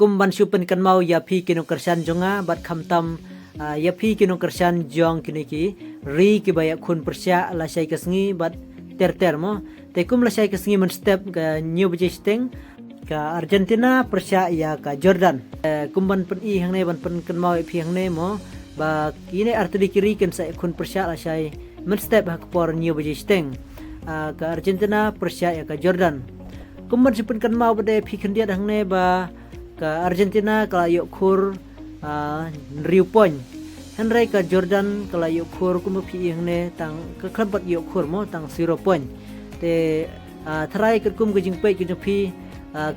kumban supen kan mau ya phi kinong kersan jonga bat khamtam ya phi kinong kersan jong kiniki ri ki baya khun persya la sai kasngi bat ter mo te kum la sai kasngi men step ka new bejisteng ka Argentina persya ya ka Jordan kumban pen i hang ne ban pen kan mau phi hang ne mo ba kini arti kiri kan sai khun persya la sai men step hak por new bejisteng ka Argentina persya ya ka Jordan kumban supen kan mau bade phi kan dia hang ne ba ka Argentina kala yok khur riu poin henry ka Jordan kala yok khur kum phi ne tang ka khlabat yok khur mo tang 0 point te thrai ka kum ka jingpe ki phi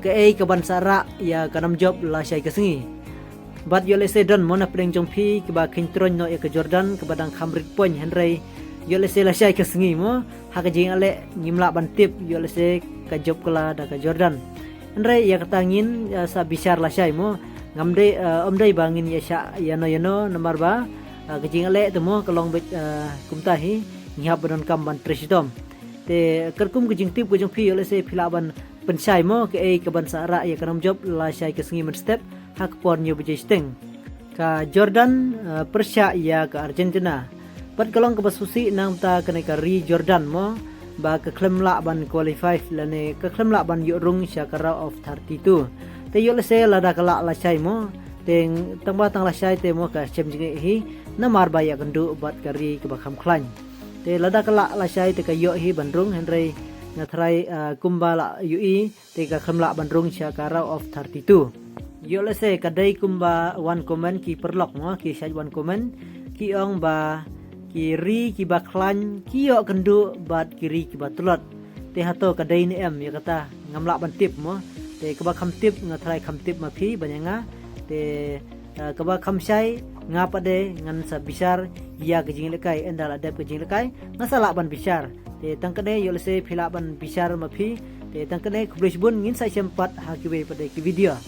ka ka ban sara ya ka nam job la sai ka singi bat yo le se don mo na preng jong phi ka ba khin tron no ya ka Jordan ka badang khamrit point henry yo le se la sai ka singi mo ha ka jing ale ngimla ban tip yo le se ka job kala da ka Jordan Andre ya katangin sa bisar la syai mo ngamde omdai bangin ya sya yano nomor ba kejing ale temo kalong bet kumtahi ngihap badon kamban presidom te kerkum kejing tip kejing pi ole se philaban pensai mo ke ka ban sara ya kanam job la syai ke sengi men step hak por nyu bejisteng ka Jordan persya ya ka Argentina pat kalong ke basusi nang ta kene ka ri Jordan mo ba ka klem la ban qualify lane ka klem la ban yorung syakara of 32 te yo se la da kala la chai mo teng tangba tang la chai te mo ka chem jing hi na mar ba ya gandu bat kari ka ba kham khlan te la da kala la chai te ka yo hi bandrung henry na thrai kumba la ui te ka klem la bandrung syakara of 32 yo se ka dai kumba one comment ki perlok mo ki sai one comment ki ong ba kiri kiba klan kiyo kendu bat kiri kiba tulot te hato kadai ni em ya kata ngamla ban tip mo te kaba kham tip ngatrai kham tip ma phi banyanga te kaba kham sai ngapa de ngan sa bisar ya kejing lekai endal adap kejing lekai ngasala ban bisar te tangkade yo se phila ban bisar ma phi te tangkade khublish bun ngin sai sempat hakiwe pada ki video